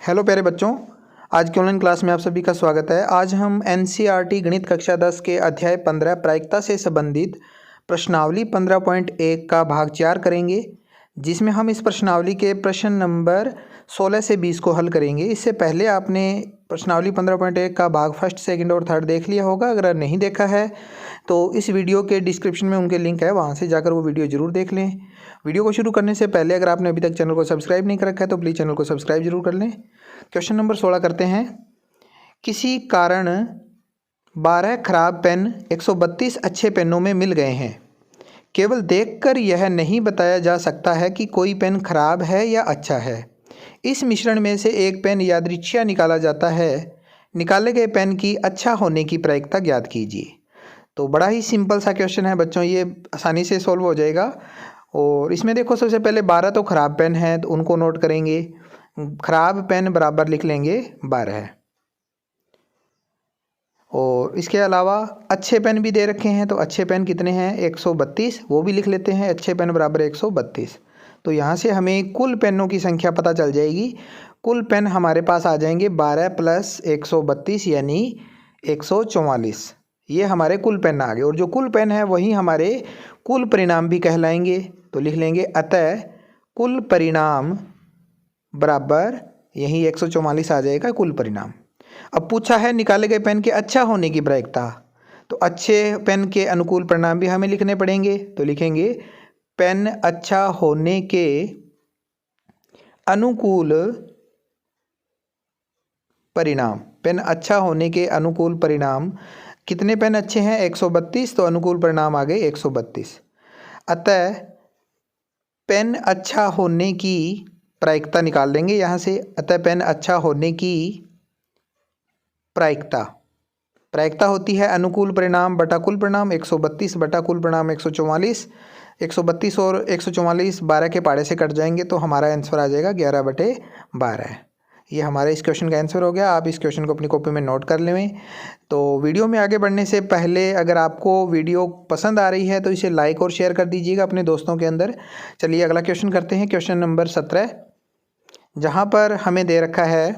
Hello प्यारे बच्चों, आज की ऑनलाइन क्लास में आप सभी का स्वागत है। आज हम एनसीईआरटी गणित कक्षा 10 के अध्याय 15 प्रायिकता से संबंधित प्रश्नावली 15.1 का भाग 4 करेंगे, जिसमें हम इस प्रश्नावली के प्रश्न नंबर 16 से 20 को हल करेंगे। इससे पहले आपने प्रश्नावली 15.1 का भाग फर्स्ट, सेकंड और थर्ड देख लिया होगा। अगर नहीं देखा है तो इस वीडियो के डिस्क्रिप्शन में उनके लिंक है, वहाँ से जाकर वो वीडियो ज़रूर देख लें। वीडियो को शुरू करने से पहले अगर आपने अभी तक चैनल को सब्सक्राइब नहीं कर रखा है तो प्लीज़ चैनल को सब्सक्राइब जरूर कर लें। क्वेश्चन नंबर 16 करते हैं। किसी कारण 12 खराब पेन 132 अच्छे पेनों में मिल गए हैं। केवल देखकर यह नहीं बताया जा सकता है कि कोई पेन खराब है या अच्छा है। इस मिश्रण में से एक पेन यादृच्छिक निकाला जाता है। निकाले गए पेन की अच्छा होने की प्रायिकता ज्ञात कीजिए। तो बड़ा ही सिंपल सा क्वेश्चन है बच्चों, ये आसानी से सॉल्व हो जाएगा। और इसमें देखो, सबसे पहले 12 तो खराब पेन है तो उनको नोट करेंगे। खराब पेन बराबर लिख लेंगे 12। और इसके अलावा अच्छे पेन भी दे रखे हैं, तो अच्छे पेन कितने हैं 132, वो भी लिख लेते हैं। अच्छे पेन बराबर 132। तो यहाँ से हमें कुल पेनों की संख्या पता चल जाएगी। कुल पेन हमारे पास आ जाएंगे 12 + 132 यानी 144। ये हमारे कुल पेन आ गए। और जो कुल पेन है वही हमारे कुल परिणाम भी कहलाएंगे। तो लिख लेंगे अतः कुल परिणाम बराबर यही 144 आ जाएगा कुल परिणाम। अब पूछा है निकाले गए पेन के अच्छा होने की प्रायिकता, तो अच्छे पेन के अनुकूल परिणाम भी हमें लिखने पड़ेंगे। तो लिखेंगे पेन अच्छा होने के अनुकूल परिणाम। पेन अच्छा होने के अनुकूल परिणाम कितने पेन अच्छे हैं 132, तो अनुकूल परिणाम आ गए 132। अतः पेन अच्छा होने की प्रायिकता निकाल देंगे यहाँ से। अतः पेन अच्छा होने की प्रायिकता होती है अनुकूल परिणाम बटा कुल परिणाम। 132 बटा कुल परिणाम 144। 132 और 144 12 के पाड़े से कट जाएंगे, तो हमारा आंसर आ जाएगा 11/12। ये हमारा इस क्वेश्चन का आंसर हो गया। आप इस क्वेश्चन को अपनी कॉपी में नोट कर लें। तो वीडियो में आगे बढ़ने से पहले अगर आपको वीडियो पसंद आ रही है तो इसे लाइक और शेयर कर दीजिएगा अपने दोस्तों के अंदर। चलिए अगला क्वेश्चन करते हैं। क्वेश्चन नंबर 17, जहाँ पर हमें दे रखा है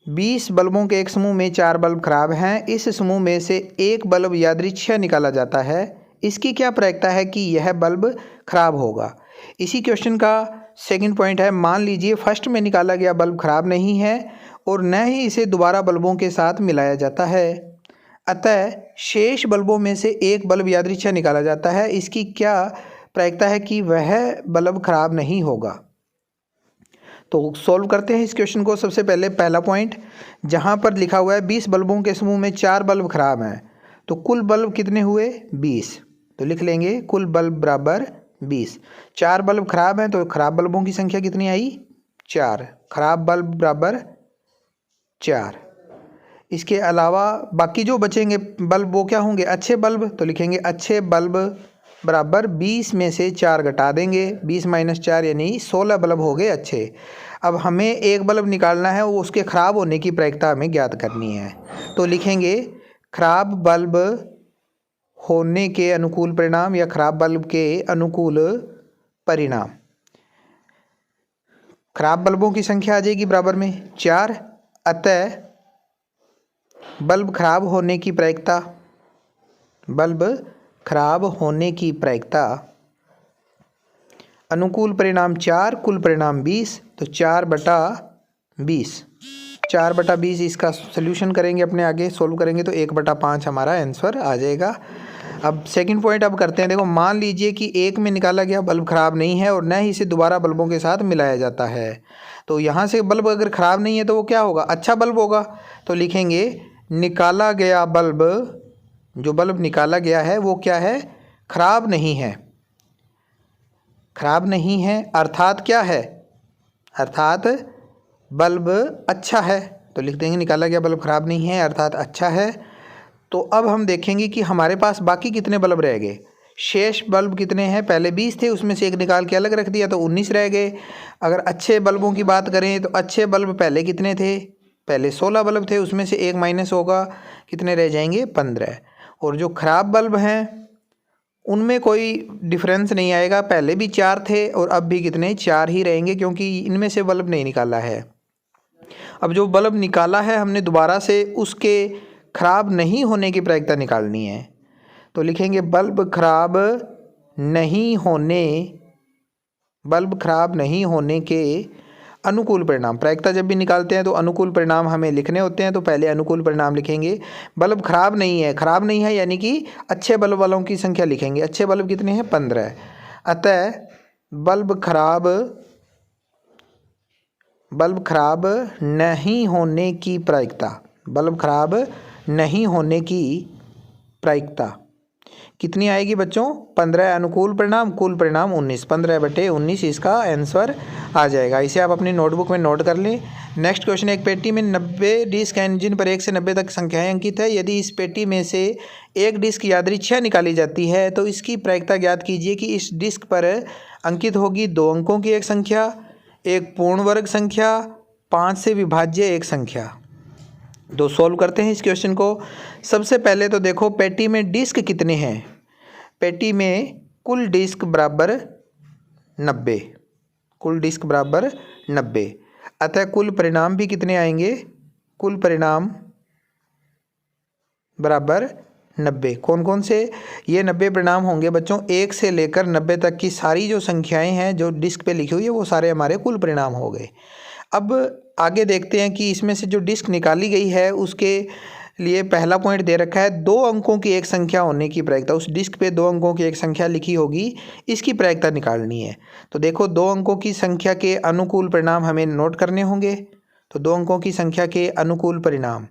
20 बल्बों के एक समूह में 4 बल्ब खराब हैं। इस समूह में से एक बल्ब यादृच्छिक निकाला जाता है। इसकी क्या प्रायिकता है कि यह बल्ब खराब होगा। इसी क्वेश्चन का सेकंड पॉइंट है, मान लीजिए फर्स्ट में निकाला गया बल्ब खराब नहीं है और न ही इसे दोबारा बल्बों के साथ मिलाया जाता है। अतः शेष बल्बों में से एक बल्ब यादृच्छिक निकाला जाता है। इसकी क्या प्रायिकता है कि वह बल्ब खराब नहीं होगा। तो सॉल्व करते हैं इस क्वेश्चन को। सबसे पहले पहला पॉइंट, जहाँ पर लिखा हुआ है 20 बल्बों के समूह में 4 बल्ब खराब हैं, तो कुल बल्ब कितने हुए 20। तो लिख लेंगे कुल बल्ब बराबर 20। 4 बल्ब खराब हैं तो खराब बल्बों की संख्या कितनी आई 4। खराब बल्ब बराबर 4। इसके अलावा बाकी जो बचेंगे बल्ब वो क्या होंगे अच्छे बल्ब। तो लिखेंगे अच्छे बल्ब बराबर 20 में से 4 घटा देंगे। 20 - 4 यानी 16 बल्ब हो गए अच्छे। अब हमें एक बल्ब निकालना है, वो उसके ख़राब होने की प्रायिकता हमें ज्ञात करनी है। तो लिखेंगे खराब बल्ब होने के अनुकूल परिणाम या खराब बल्ब के अनुकूल परिणाम। खराब बल्बों की संख्या आ जाएगी बराबर में 4। अतः बल्ब खराब होने की प्रायिकता, बल्ब खराब होने की प्रायिकता अनुकूल परिणाम 4, कुल परिणाम 20। तो 4/20। 4/20 इसका सॉल्यूशन करेंगे, अपने आगे सोल्व करेंगे तो 1/5 हमारा आंसर आ जाएगा। अब सेकंड पॉइंट अब करते हैं। देखो, मान लीजिए कि एक में निकाला गया बल्ब खराब नहीं है और न ही इसे दोबारा बल्बों के साथ मिलाया जाता है। तो यहाँ से बल्ब अगर ख़राब नहीं है तो वो क्या होगा अच्छा बल्ब होगा। तो लिखेंगे निकाला गया बल्ब, जो बल्ब निकाला गया है वो क्या है खराब नहीं है। खराब नहीं है अर्थात क्या है, अर्थात बल्ब अच्छा है। तो लिख देंगे निकाला गया बल्ब खराब नहीं है अर्थात अच्छा है। तो अब हम देखेंगे कि हमारे पास बाकी कितने बल्ब रह गए। शेष बल्ब कितने हैं, पहले 20 थे, उसमें से एक निकाल के अलग रख दिया तो 19 रह गए। अगर अच्छे बल्बों की बात करें तो अच्छे बल्ब पहले कितने थे, पहले 16 बल्ब थे, उसमें से एक माइनस होगा, कितने रह जाएंगे 15। और जो खराब बल्ब हैं उनमें कोई डिफरेंस नहीं आएगा, पहले भी 4 थे और अब भी कितने 4 ही रहेंगे, क्योंकि इनमें से बल्ब नहीं निकाला है। अब जो बल्ब निकाला है हमने दोबारा से, उसके खराब नहीं होने की प्रायिकता निकालनी है। तो लिखेंगे बल्ब खराब नहीं होने के अनुकूल परिणाम। प्रायिकता जब भी निकालते हैं तो अनुकूल परिणाम हमें लिखने होते हैं, तो पहले अनुकूल परिणाम लिखेंगे। बल्ब खराब नहीं है यानी कि अच्छे बल्ब वालों की संख्या लिखेंगे। अच्छे बल्ब कितने हैं? 15। अतः बल्ब खराब नहीं होने की प्रायिकता कितनी आएगी बच्चों? 15। अनुकूल परिणाम, कुल परिणाम 19, 15/19 इसका आंसर आ जाएगा। इसे आप अपनी नोटबुक में नोट कर लें। नेक्स्ट क्वेश्चन, एक पेटी में 90 डिस्क हैं जिन पर 1 से 90 तक संख्याएं अंकित है। यदि इस पेटी में से एक डिस्क यादृच्छिक निकाली जाती है तो इसकी प्रायिकता ज्ञात कीजिए कि इस डिस्क पर अंकित होगी 2 अंकों की एक संख्या, एक पूर्ण वर्ग संख्या, 5 से विभाज्य एक संख्या। तो सॉल्व करते हैं इस क्वेश्चन को। सबसे पहले तो देखो पेटी में डिस्क कितने हैं। पेटी में कुल डिस्क बराबर 90। अतः कुल परिणाम भी कितने आएंगे? कुल परिणाम बराबर 90। कौन कौन से? ये 90 परिणाम होंगे बच्चों 1 से लेकर 90 तक की सारी जो संख्याएं हैं जो डिस्क पे लिखी हुई है वो सारे हमारे कुल परिणाम हो गए। अब आगे देखते हैं कि इसमें से जो डिस्क निकाली गई है उसके लिए पहला पॉइंट दे रखा है 2 अंकों की एक संख्या होने की प्रायिकता। उस डिस्क पे 2 अंकों की एक संख्या लिखी होगी, इसकी प्रायिकता निकालनी है। तो देखो 2 अंकों की संख्या के अनुकूल परिणाम हमें नोट करने होंगे। तो 2 अंकों की संख्या के अनुकूल परिणाम,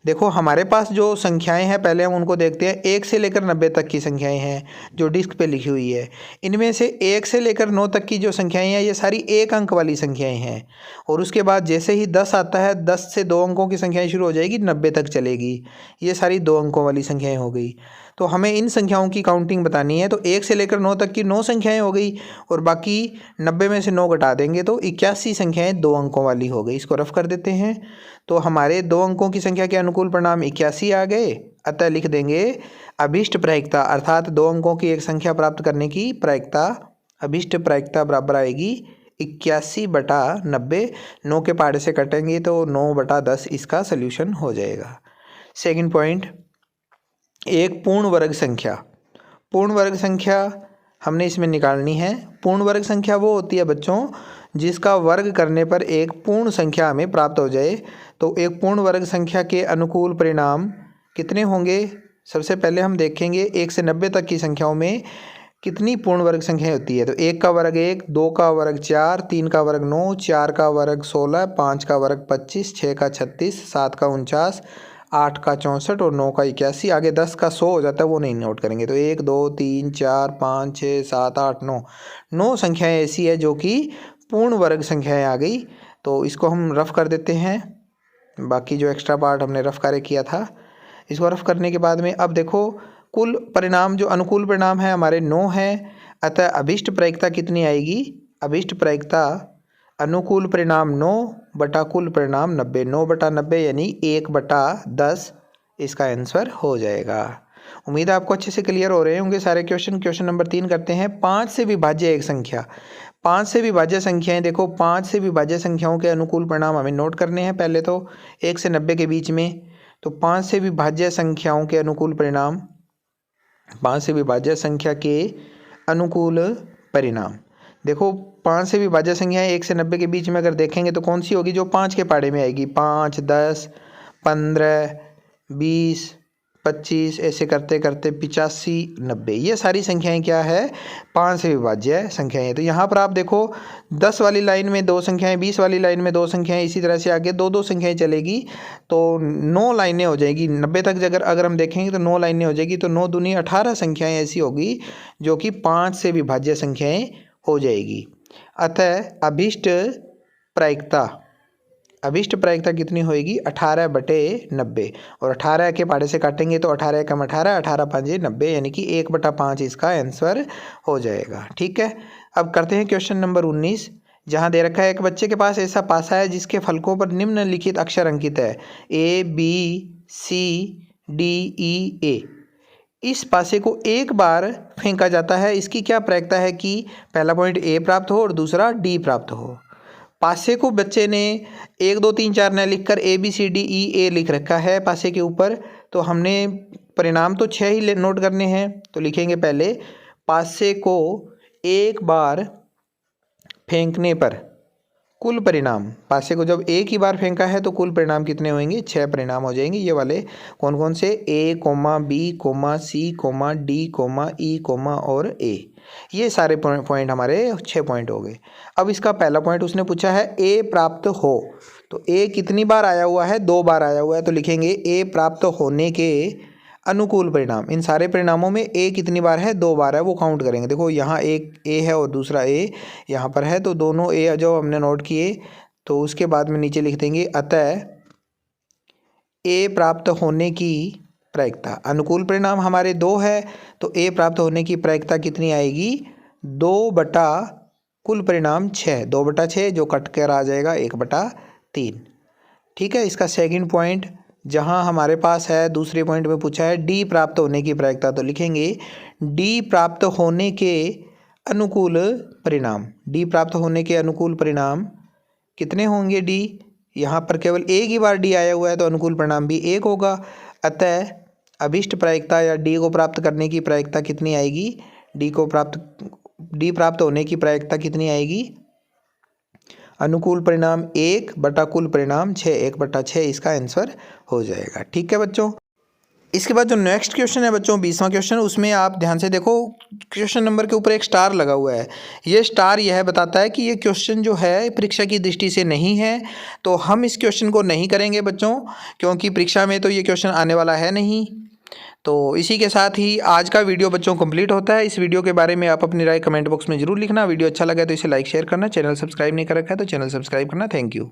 देखो हमारे पास जो संख्याएं हैं पहले हम उनको देखते हैं। 1 से लेकर 90 तक की संख्याएं हैं जो डिस्क पे लिखी हुई है। इनमें से 1 से लेकर 9 तक की जो संख्याएं हैं ये सारी 1 अंक वाली संख्याएं हैं। और उसके बाद जैसे ही 10 आता है 10 से 2 अंकों की संख्याएं शुरू हो जाएगी, 90 तक चलेगी। ये सारी 2 अंकों वाली संख्याएं हो गई। तो हमें इन संख्याओं की काउंटिंग बतानी है। तो 1 से लेकर 9 तक की 9 संख्याएं हो गई और बाकी 90 में से 9 घटा देंगे तो 81 संख्याएं 2 अंकों वाली हो गई। इसको रफ कर देते हैं। तो हमारे 2 अंकों की संख्या के अनुकूल परिणाम 81 आ गए। अतः लिख देंगे अभिष्ट प्रायिकता, अर्थात 2 अंकों की एक संख्या प्राप्त करने की प्रायिकता, अभिष्ट प्रायिकता बराबर आएगी 81/90। 9 के पहाड़े से कटेंगे तो 9/10 इसका सल्यूशन हो जाएगा। सेकंड पॉइंट, एक पूर्ण वर्ग संख्या हमने इसमें निकालनी है। पूर्ण वर्ग संख्या वो होती है बच्चों जिसका वर्ग करने पर एक पूर्ण संख्या हमें प्राप्त हो जाए। तो एक पूर्ण वर्ग संख्या के अनुकूल परिणाम कितने होंगे? सबसे पहले हम देखेंगे 1 से 90 तक की संख्याओं में कितनी पूर्ण वर्ग संख्याएं होती है। तो 1 का वर्ग 1, 2 का वर्ग 4, 3 का वर्ग 9, 4 का वर्ग 16, 5 का वर्ग 25, 6 का 36, 7 का 49, 8 का 64 और 9 का 81। आगे 10 का 100 हो जाता है, वो नहीं नोट करेंगे। तो 1, 2, 3, 4, 5, 6, 7, 8, 9 संख्याएं ऐसी है जो कि पूर्ण वर्ग संख्याएं आ गई। तो इसको हम रफ कर देते हैं। बाकी जो एक्स्ट्रा पार्ट हमने रफ कार्य किया था, इसको रफ करने के बाद में अब देखो कुल परिणाम जो अनुकूल परिणाम है हमारे 9 हैं। अतः अभिष्ट प्रायिकता कितनी आएगी? अभिष्ट प्रायिकता अनुकूल परिणाम 9 बटा कुल परिणाम 90। 9/90 यानी 1/10 इसका आंसर हो जाएगा। उम्मीद है आपको अच्छे से क्लियर हो रहे होंगे सारे क्वेश्चन। क्वेश्चन नंबर 3 करते हैं। 5 से विभाज्य एक संख्या। 5 से विभाज्य संख्याएं, देखो 5 से विभाज्य संख्याओं के अनुकूल परिणाम हमें नोट करने हैं। पहले तो 1 से 90 के बीच में, तो 5 से विभाज्य संख्याओं के अनुकूल परिणाम, 5 से विभाज्य संख्या के अनुकूल परिणाम, देखो 5 से विभाज्य संख्याएं 1 से 90 के बीच में अगर देखेंगे तो कौन सी होगी? जो 5 के पहाड़े में आएगी। 5, 10, 15, 20, 25 ऐसे करते करते 85, 90 ये सारी संख्याएं क्या है? 5 से विभाज्य संख्याएं हैं। तो यहाँ पर आप देखो 10 वाली लाइन में 2 संख्याएं, 20 वाली लाइन में 2 संख्याएं, इसी तरह से आगे 2-2 संख्याएं चलेगी तो 9 लाइनें हो जाएगी। 90 तक अगर हम देखेंगे तो 9 लाइनें हो जाएगी। तो 9 दूनी 18 संख्याएं ऐसी होगी जो कि 5 से विभाज्य संख्याएं हो जाएगी। अतः अभिष्ट प्रायिकता कितनी होएगी? 18/90। और 18 के पहाड़े से काटेंगे तो 18 एकम 18, 18 पंजे 90 यानी कि 1/5 इसका आंसर हो जाएगा। ठीक है, अब करते हैं क्वेश्चन नंबर 19, जहाँ दे रखा है एक बच्चे के पास ऐसा पासा है जिसके फलकों पर निम्नलिखित अक्षर अंकित है ABCDEA। इस पासे को एक बार फेंका जाता है, इसकी क्या प्रायिकता है कि पहला पॉइंट A प्राप्त हो और दूसरा D प्राप्त हो? पासे को बच्चे ने 1 2 3 4 न लिखकर ABCDE लिख रखा है पासे के ऊपर। तो हमने परिणाम तो 6 ही नोट करने हैं। तो लिखेंगे पहले पासे को एक बार फेंकने पर कुल परिणाम, पासे को जब एक ही बार फेंका है तो कुल परिणाम कितने होंगे, 6 परिणाम हो जाएंगे। ये वाले कौन कौन से, A, B, C, D, E, और A, ये सारे पॉइंट हमारे 6 पॉइंट हो गए। अब इसका पहला पॉइंट उसने पूछा है A प्राप्त हो, तो A कितनी बार आया हुआ है, 2 बार आया हुआ है। तो लिखेंगे A प्राप्त होने के अनुकूल परिणाम। इन सारे परिणामों में A कितनी बार है, 2 बार है, वो काउंट करेंगे। देखो यहाँ एक A है और दूसरा A यहाँ पर है, तो दोनों A जो हमने नोट किए, तो उसके बाद में नीचे लिख देंगे अतः A प्राप्त होने की प्रायिकता। अनुकूल परिणाम हमारे 2 है, तो A प्राप्त होने की प्रायिकता कितनी आएगी, 2 बटा कुल परिणाम 6, 2 बटा 6 जो कट कर आ जाएगा 1 बटा 3। ठीक है। इसका सेकंड पॉइंट जहां हमारे पास है, दूसरे पॉइंट में पूछा है D प्राप्त होने की प्रायिकता। तो लिखेंगे D प्राप्त होने के अनुकूल परिणाम। D प्राप्त होने के अनुकूल परिणाम कितने होंगे, D यहाँ पर केवल एक ही बार D आया हुआ है, तो अनुकूल परिणाम भी 1 होगा। अतः अभिष्ट प्रायिकता या D को प्राप्त करने की प्रायिकता कितनी आएगी, D प्राप्त होने की प्रायिकता कितनी आएगी, अनुकूल परिणाम 1 बटा कुल परिणाम 6, 1 बटा 6 इसका आंसर हो जाएगा। ठीक है बच्चों। इसके बाद जो नेक्स्ट क्वेश्चन है बच्चों, 20वां क्वेश्चन, उसमें आप ध्यान से देखो, क्वेश्चन नंबर के ऊपर एक स्टार लगा हुआ है। ये स्टार यह बताता है कि ये क्वेश्चन जो है परीक्षा की दृष्टि से नहीं है, तो हम इस क्वेश्चन को नहीं करेंगे बच्चों, क्योंकि परीक्षा में तो ये क्वेश्चन आने वाला है नहीं। तो इसी के साथ ही आज का वीडियो बच्चों कंप्लीट होता है। इस वीडियो के बारे में आप अपनी राय कमेंट बॉक्स में जरूर लिखना। वीडियो अच्छा लगा तो इसे लाइक शेयर करना, चैनल सब्सक्राइब नहीं कर रखा है तो चैनल सब्सक्राइब करना। Thank you.